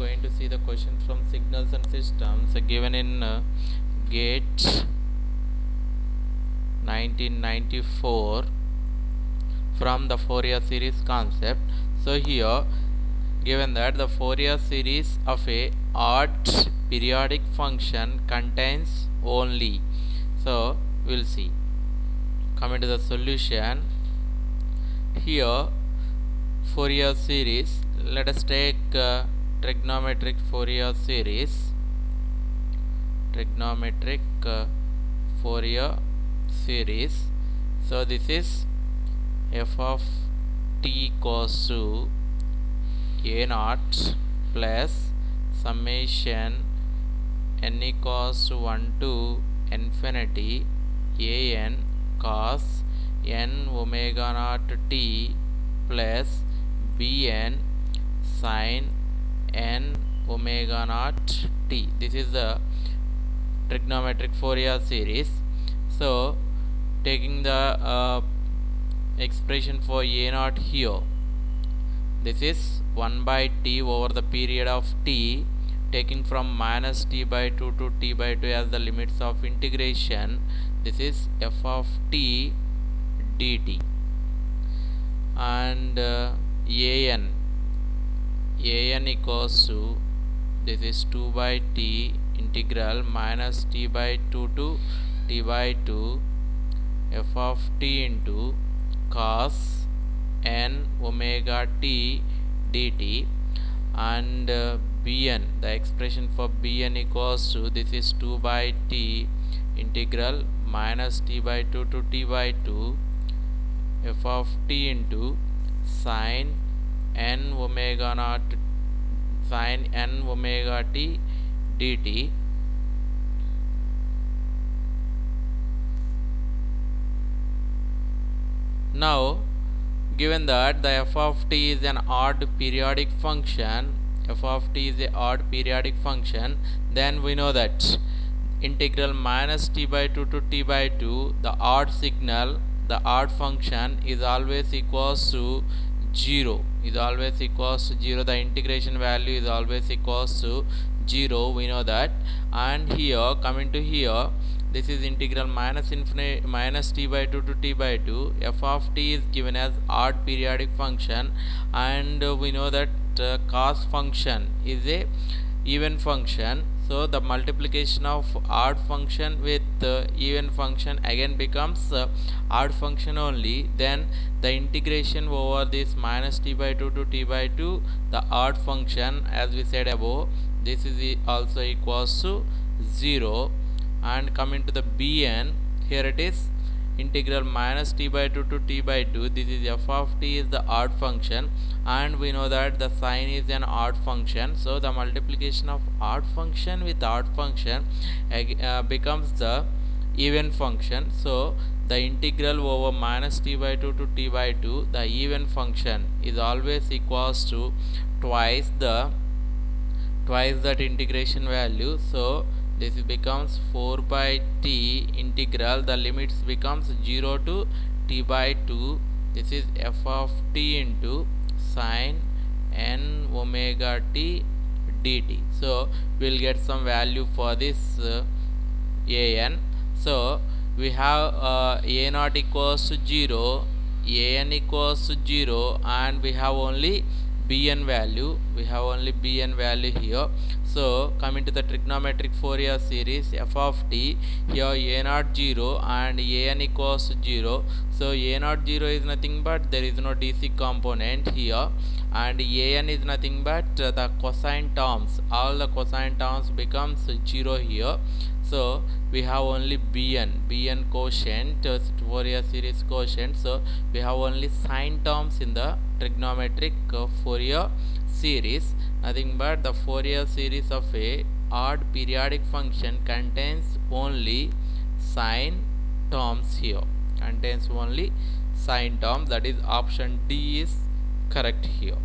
going to see the question from signals and systems given in GATE 1994 from the Fourier series concept. So here given that the Fourier series of a odd periodic function contains only, so we'll see. Coming to the solution, here Fourier series, let us take trigonometric Fourier series. So this is f of t equals to a naught plus summation n equals to 1 to infinity a n cos n omega naught t plus bn sin n omega naught t. This is the trigonometric Fourier series. So taking the expression for a naught here, this is 1 by t over the period of t, taking from minus t by 2 to t by 2 as the limits of integration. This is f of t dt, and an equals to, this is 2 by t integral minus t by 2 to t by 2 f of t into cos n omega t dt, and bn, the expression for bn equals to, this is 2 by t integral minus t by 2 to t by 2 f of t into sin n omega t dt. Now given that the f of t is an odd periodic function, then we know that integral minus t by 2 to t by 2, the odd signal, the odd function is always equals to 0, the integration value is always equals to 0, we know that. And here, coming to here, this is integral minus t by 2 to t by 2, f of t is given as odd periodic function, and we know that cos function is a even function. So the multiplication of odd function with even function again becomes odd function only. Then the integration over this minus t by 2 to t by 2, the odd function, as we said above, this is also equals to 0. And coming to the bn, here it is integral minus t by 2 to t by 2, this is f of t is the odd function, and we know that the sine is an odd function. So the multiplication of odd function with odd function becomes the even function. So the integral over minus t by 2 to t by 2, the even function, is always equals to twice that integration value. So this becomes 4 by t integral, the limits becomes 0 to t by 2, this is f of t into sin n omega t dt. So we'll get some value for this an. So we have a naught equals to 0, an equals to 0, and we have only bn value, here. So coming to the trigonometric Fourier series, f of t, here a naught 0 and an equals to 0. So a naught 0 is nothing but there is no dc component here, and an is nothing but the cosine terms, all the cosine terms becomes 0 here. So we have only bn quotient, Fourier series quotient. So we have only sine terms in the trigonometric Fourier series, nothing but the Fourier series of a odd periodic function contains only sine terms here, that is option D is correct here.